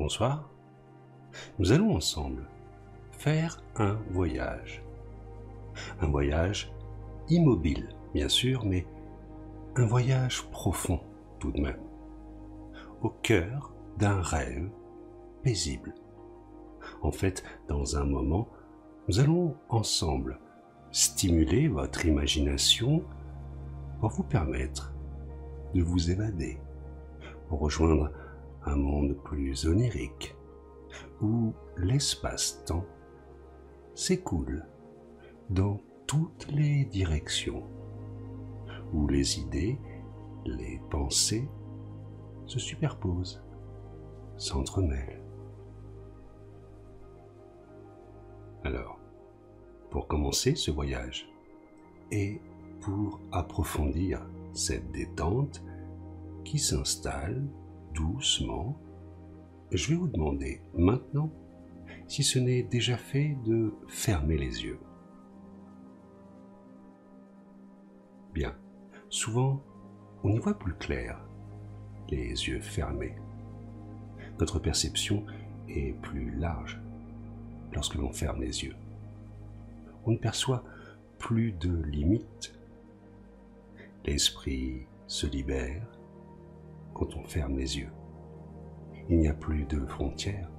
Bonsoir. Nous allons ensemble faire un voyage. Un voyage immobile, bien sûr, mais un voyage profond tout de même. Au cœur d'un rêve paisible. En fait, dans un moment, nous allons ensemble stimuler votre imagination pour vous permettre de vous évader, pour rejoindre un monde plus onirique, où l'espace-temps s'écoule dans toutes les directions, où les idées, les pensées se superposent, s'entremêlent. Alors, pour commencer ce voyage, et pour approfondir cette détente qui s'installe doucement, je vais vous demander maintenant, si ce n'est déjà fait, de fermer les yeux. Bien, souvent, on y voit plus clair, les yeux fermés. Notre perception est plus large lorsque l'on ferme les yeux. On ne perçoit plus de limites. L'esprit se libère quand on ferme les yeux. Il n'y a plus de frontières.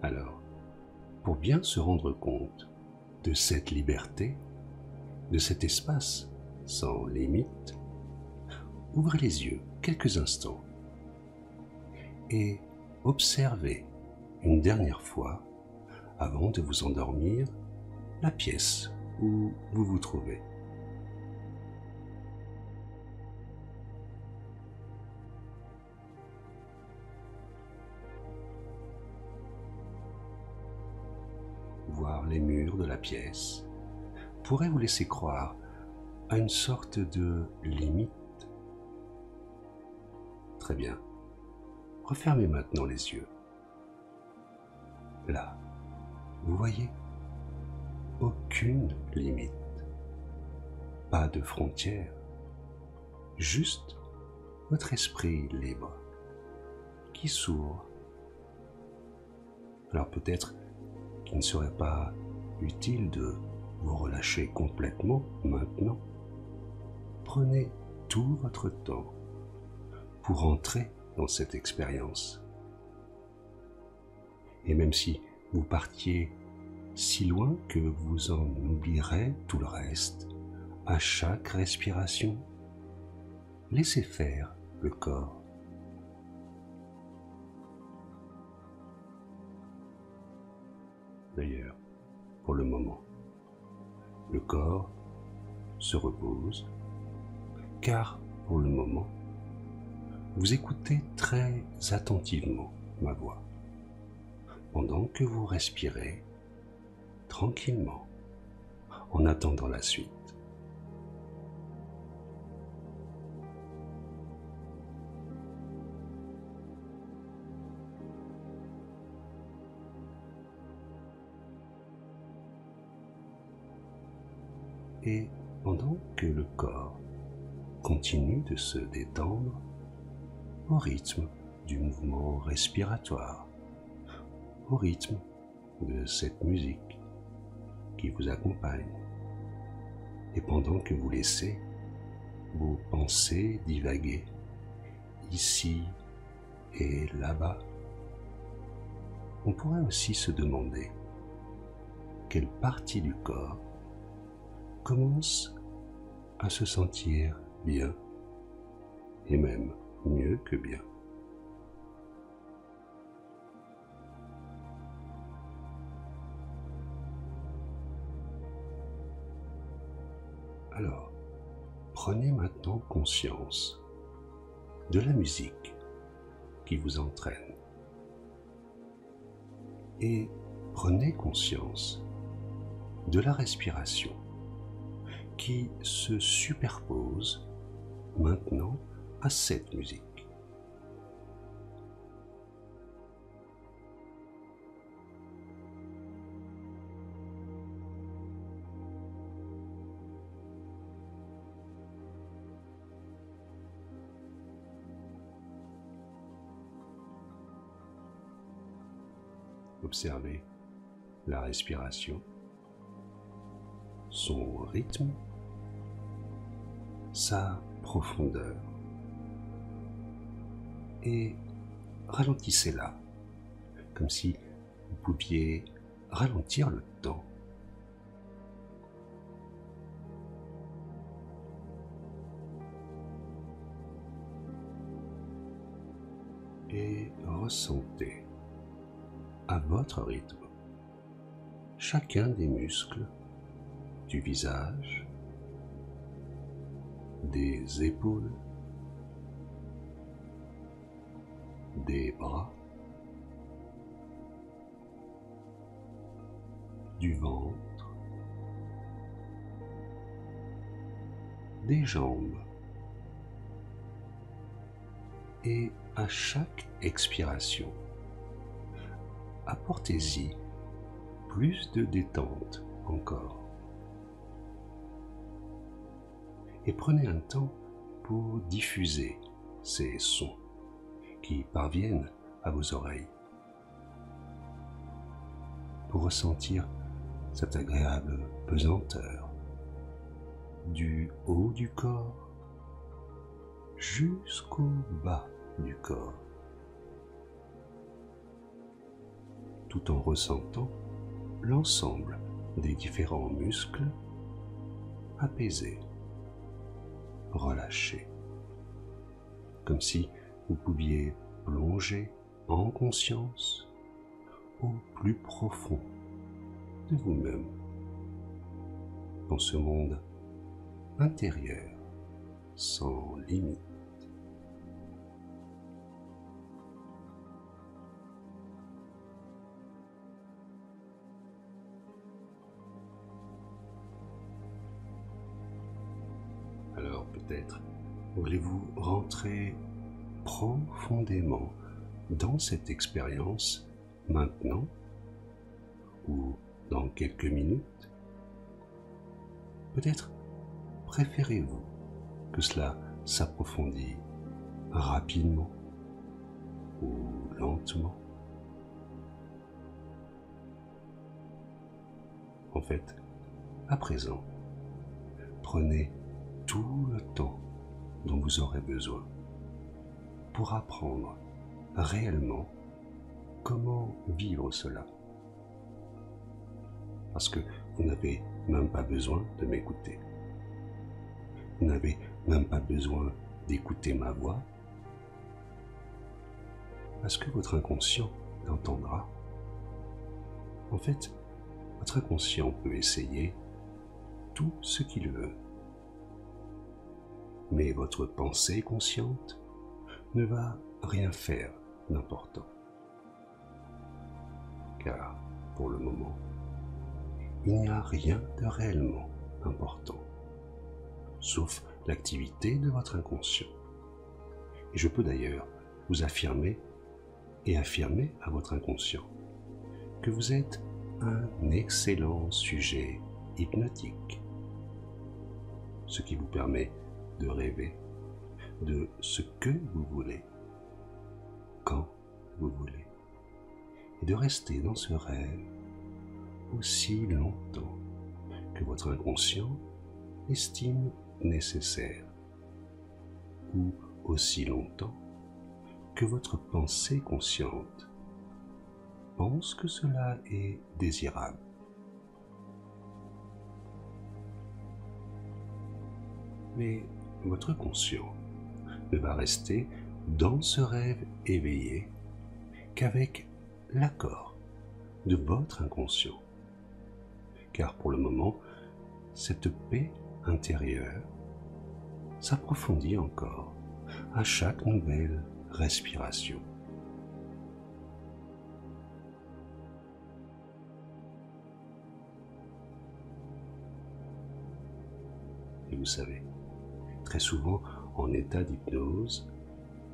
Alors, pour bien se rendre compte de cette liberté, de cet espace sans limite, ouvrez les yeux quelques instants et observez une dernière fois, avant de vous endormir, la pièce où vous vous trouvez. Voir les murs de la pièce pourrait vous laisser croire à une sorte de limite. Très bien. Refermez maintenant les yeux. Là, vous voyez, aucune limite, pas de frontières, juste votre esprit libre qui s'ouvre. Alors peut-être qu'il ne serait pas utile de vous relâcher complètement maintenant. Prenez tout votre temps pour entrer dans cette expérience. Et même si vous partiez si loin que vous en oublierez tout le reste, à chaque respiration, laissez faire le corps. D'ailleurs, pour le moment, le corps se repose, car pour le moment, vous écoutez très attentivement ma voix, pendant que vous respirez tranquillement, en attendant la suite. Et pendant que le corps continue de se détendre au rythme du mouvement respiratoire, au rythme de cette musique qui vous accompagne, et pendant que vous laissez vos pensées divaguer ici et là-bas, on pourrait aussi se demander quelle partie du corps commence à se sentir bien, et même mieux que bien. Alors, prenez maintenant conscience de la musique qui vous entraîne et prenez conscience de la respiration qui se superpose maintenant à cette musique. Observez la respiration, son rythme, sa profondeur, et ralentissez-la, comme si vous pouviez ralentir le temps. Et ressentez à votre rythme chacun des muscles du visage, des épaules, des bras, du ventre, des jambes. Et à chaque expiration, apportez-y plus de détente encore. Et prenez un temps pour diffuser ces sons qui parviennent à vos oreilles, pour ressentir cette agréable pesanteur du haut du corps jusqu'au bas du corps, tout en ressentant l'ensemble des différents muscles apaisés, relâchés, comme si vous pouviez plonger en conscience au plus profond de vous-même, dans ce monde intérieur sans limite. Alors peut-être voulez-vous rentrer profondément dans cette expérience maintenant ou dans quelques minutes? Peut-être préférez-vous que cela s'approfondisse rapidement ou lentement? En fait, à présent, prenez tout le temps dont vous aurez besoin pour apprendre réellement comment vivre cela. Parce que vous n'avez même pas besoin de m'écouter. Vous n'avez même pas besoin d'écouter ma voix, parce que votre inconscient l'entendra. En fait, votre inconscient peut essayer tout ce qu'il veut. Mais votre pensée consciente ne va rien faire d'important. Car, pour le moment, il n'y a rien de réellement important, sauf l'activité de votre inconscient. Et je peux d'ailleurs vous affirmer et affirmer à votre inconscient que vous êtes un excellent sujet hypnotique, ce qui vous permet de rêver de ce que vous voulez, quand vous voulez, et de rester dans ce rêve aussi longtemps que votre inconscient estime nécessaire, ou aussi longtemps que votre pensée consciente pense que cela est désirable. Mais votre conscient ne va rester dans ce rêve éveillé qu'avec l'accord de votre inconscient. Car pour le moment, cette paix intérieure s'approfondit encore à chaque nouvelle respiration. Et vous savez, très souvent en état d'hypnose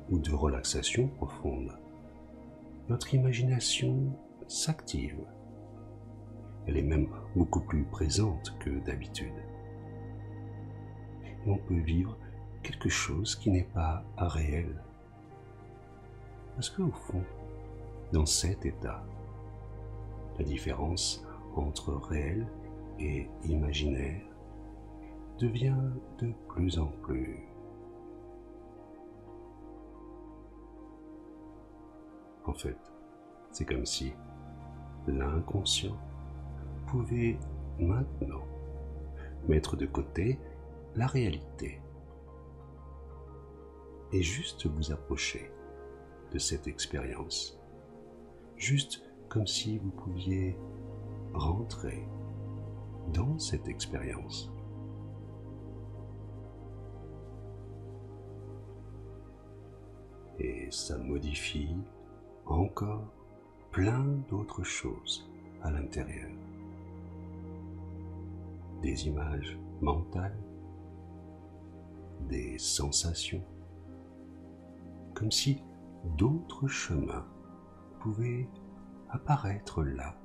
ou de relaxation profonde, notre imagination s'active. Elle est même beaucoup plus présente que d'habitude. Et on peut vivre quelque chose qui n'est pas réel. Parce qu'au fond, dans cet état, La différence entre réel et imaginaire devient de plus en plus. En fait, c'est comme si l'inconscient pouvait maintenant mettre de côté la réalité et juste vous approcher de cette expérience, juste comme si vous pouviez rentrer dans cette expérience. Et ça modifie encore plein d'autres choses à l'intérieur. Des images mentales, des sensations, comme si d'autres chemins pouvaient apparaître là.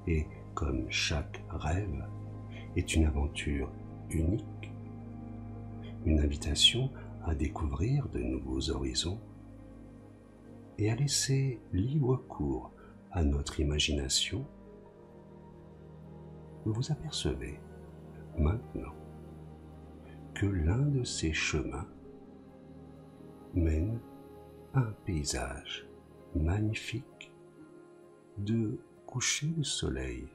Et comme chaque rêve est une aventure unique, une invitation à découvrir de nouveaux horizons et à laisser libre cours à notre imagination, vous vous apercevez maintenant que l'un de ces chemins mène à un paysage magnifique de coucher de soleil.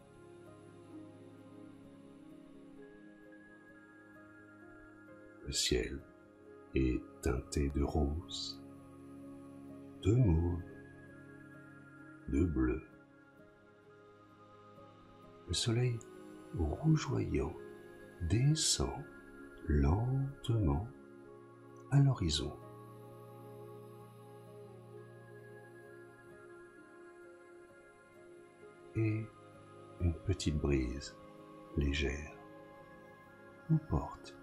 Le ciel est teinté de rose, de mauve, de bleu. Le soleil rougeoyant descend lentement à l'horizon. Et une petite brise légère vous porte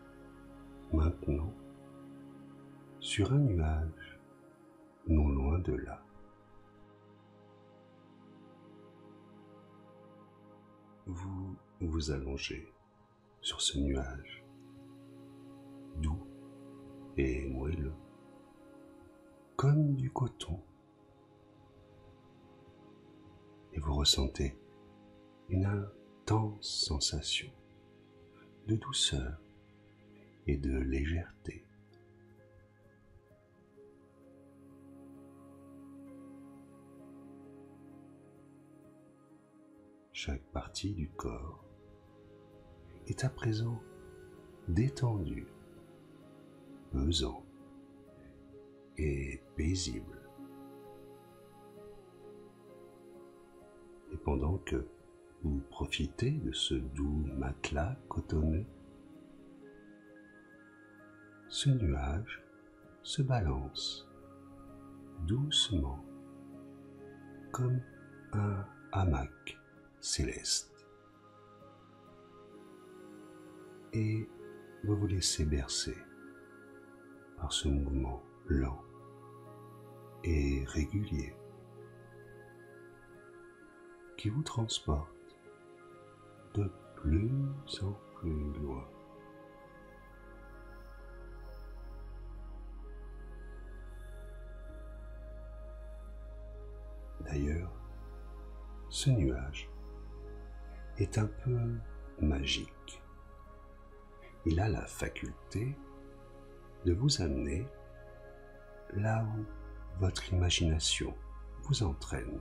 maintenant sur un nuage non loin de là. Vous vous allongez sur ce nuage doux et moelleux comme du coton et vous ressentez une intense sensation de douceur et de légèreté. Chaque partie du corps est à présent détendue, pesant et paisible. Et pendant que vous profitez de ce doux matelas cotonneux, ce nuage se balance doucement comme un hamac céleste. Et vous vous laissez bercer par ce mouvement lent et régulier qui vous transporte de plus en plus loin. D'ailleurs, ce nuage est un peu magique. Il a la faculté de vous amener là où votre imagination vous entraîne.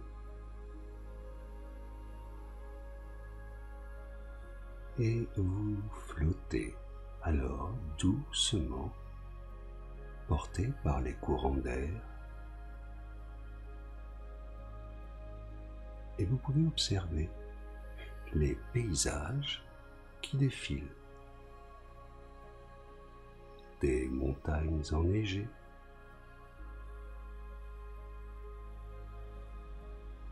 Et vous flottez alors doucement, porté par les courants d'air, et vous pouvez observer les paysages qui défilent. Des montagnes enneigées,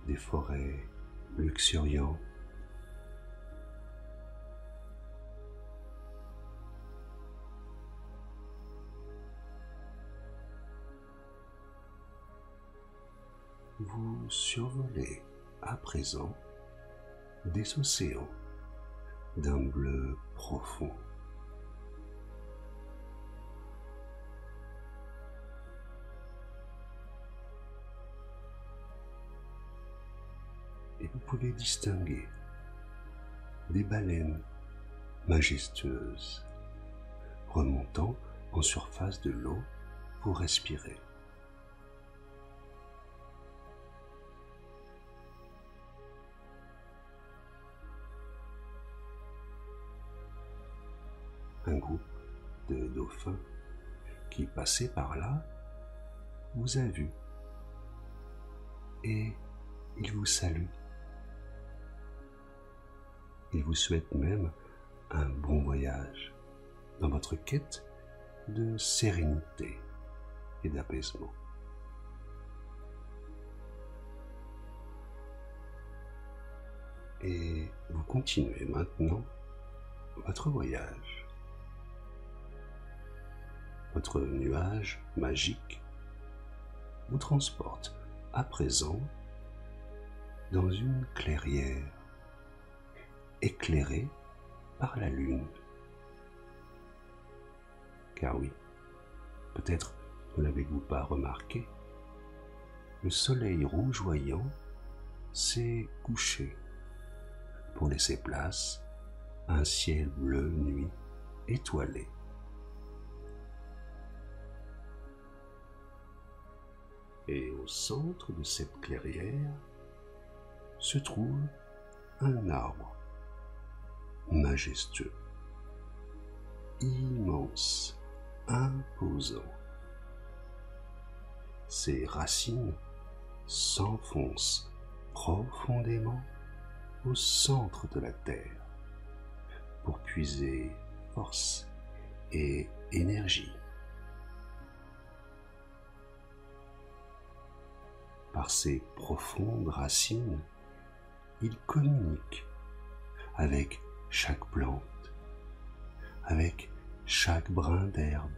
des forêts luxuriantes, vous survolez à présent des océans d'un bleu profond. et vous pouvez distinguer des baleines majestueuses remontant en surface de l'eau pour respirer. Un groupe de dauphins qui passait par là vous a vu et il vous salue. Il vous souhaite même un bon voyage dans votre quête de sérénité et d'apaisement. Et vous continuez maintenant votre voyage. Votre nuage magique vous transporte à présent dans une clairière éclairée par la lune. Car oui, peut-être ne l'avez-vous pas remarqué, le soleil rougeoyant s'est couché pour laisser place à un ciel bleu nuit étoilé. Et au centre de cette clairière se trouve un arbre majestueux, immense, imposant. Ses racines s'enfoncent profondément au centre de la terre pour puiser force et énergie. Par ses profondes racines, il communique avec chaque plante, avec chaque brin d'herbe.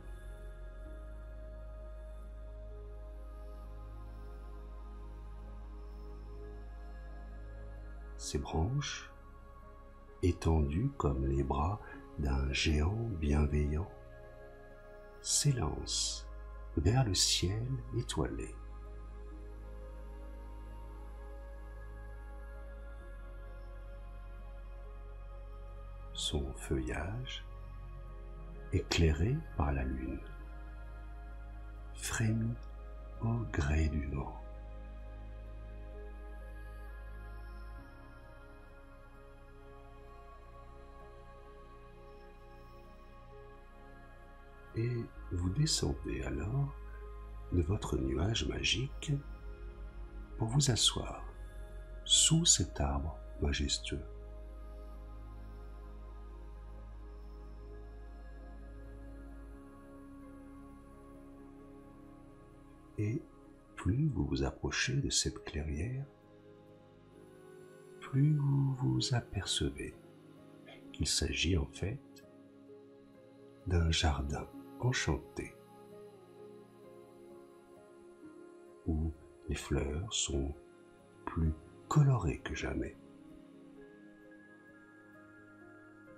Ses branches, étendues comme les bras d'un géant bienveillant, s'élancent vers le ciel étoilé. Son feuillage, éclairé par la lune, frémit au gré du vent. Et vous descendez alors de votre nuage magique pour vous asseoir sous cet arbre majestueux. Et plus vous vous approchez de cette clairière, plus vous vous apercevez qu'il s'agit en fait d'un jardin enchanté où les fleurs sont plus colorées que jamais,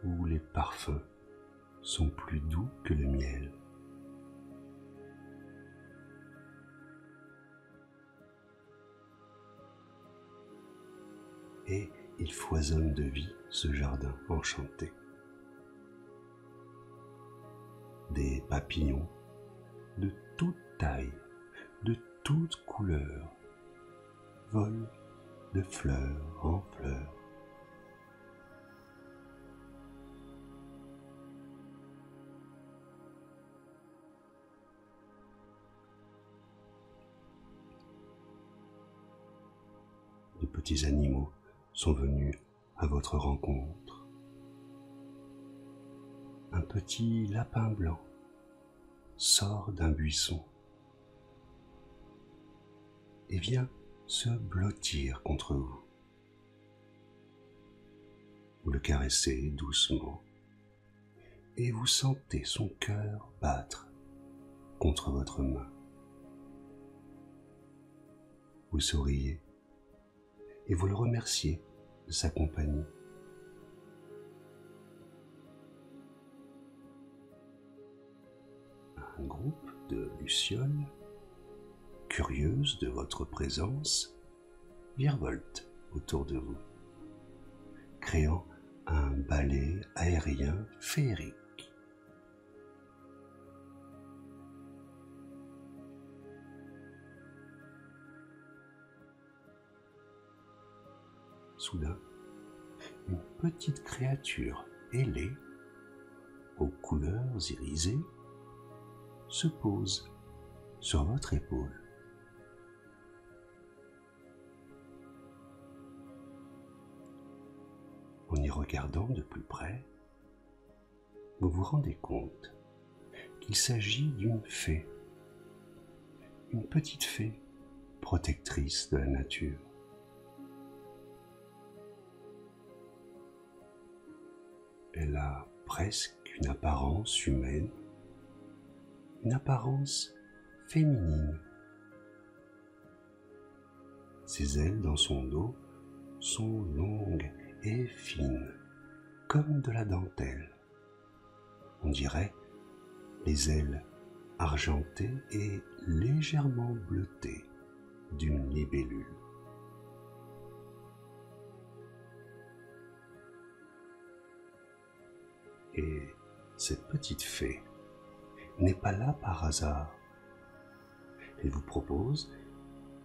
où les parfums sont plus doux que le miel. Et il foisonne de vie, ce jardin enchanté. Des papillons de toute taille, de toutes couleurs, volent de fleur en fleur. De petits animaux sont venus à votre rencontre. Un petit lapin blanc sort d'un buisson et vient se blottir contre vous. Vous le caressez doucement et vous sentez son cœur battre contre votre main. Vous souriez et vous le remerciez de sa compagnie. Un groupe de lucioles, curieuses de votre présence, virevoltent autour de vous, créant un balai aérien féerique. Soudain, une petite créature ailée, aux couleurs irisées, se pose sur votre épaule. En y regardant de plus près, vous vous rendez compte qu'il s'agit d'une fée, une petite fée protectrice de la nature. Elle a presque une apparence humaine, une apparence féminine. Ses ailes dans son dos sont longues et fines, comme de la dentelle. On dirait les ailes argentées et légèrement bleutées d'une libellule. Et cette petite fée n'est pas là par hasard. Elle vous propose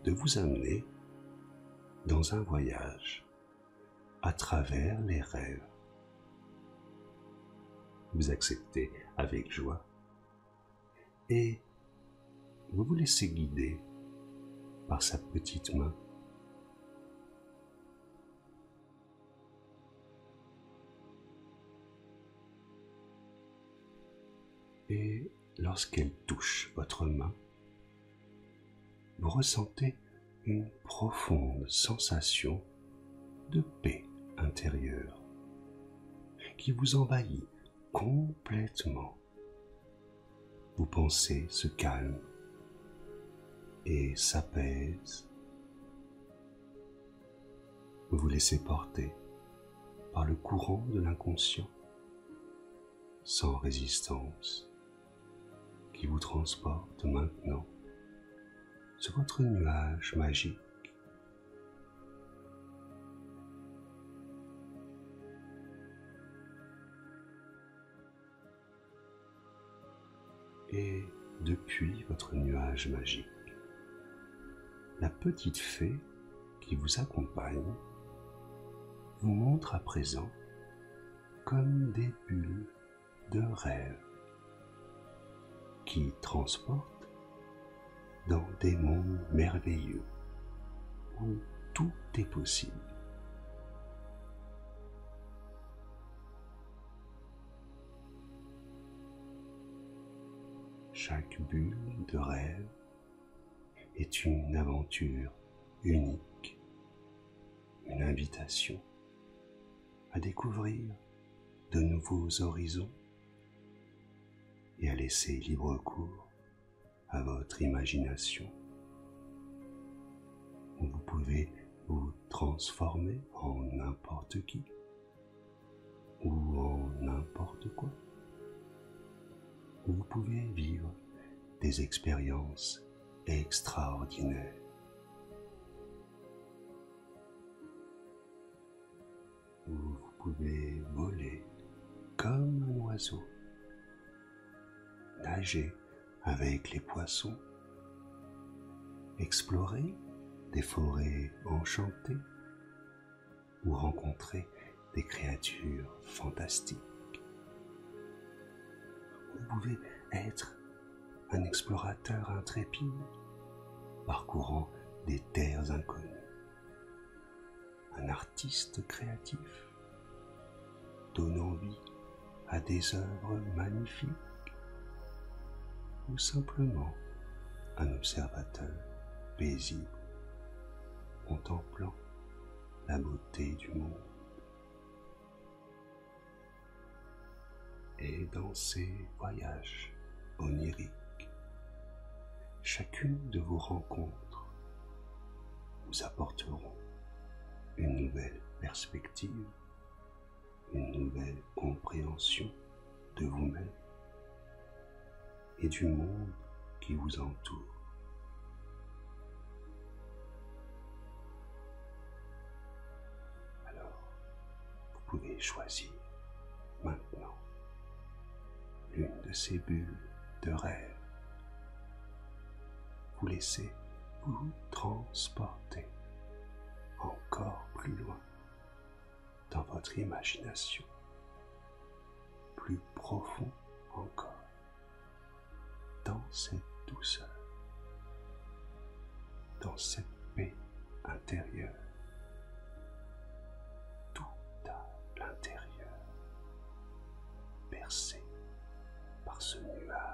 de vous amener dans un voyage à travers les rêves. Vous acceptez avec joie et vous vous laissez guider par sa petite main. Et lorsqu'elle touche votre main, vous ressentez une profonde sensation de paix intérieure qui vous envahit complètement. Vos pensées se calment et s'apaisent. Vous vous laissez porter par le courant de l'inconscient, sans résistance, qui vous transporte maintenant sur votre nuage magique. Et depuis votre nuage magique, la petite fée qui vous accompagne vous montre à présent comme des bulles de rêve qui transportent dans des mondes merveilleux où tout est possible. Chaque bulle de rêve est une aventure unique, une invitation à découvrir de nouveaux horizons et à laisser libre cours à votre imagination. Vous pouvez vous transformer en n'importe qui ou en n'importe quoi. Vous pouvez vivre des expériences extraordinaires. Vous pouvez voler comme un oiseau, nager avec les poissons, explorer des forêts enchantées ou rencontrer des créatures fantastiques. Vous pouvez être un explorateur intrépide, parcourant des terres inconnues, un artiste créatif, donnant vie à des œuvres magnifiques, ou simplement un observateur paisible, contemplant la beauté du monde. Et dans ces voyages oniriques, chacune de vos rencontres vous apporteront une nouvelle perspective, une nouvelle compréhension de vous-même et du monde qui vous entoure. choisir maintenant l'une de ces bulles de rêve. Vous laissez vous transporter encore plus loin dans votre imagination, plus profond encore, dans cette douceur, dans cette paix intérieure. Tout à l'intérieur, percé par ce nuage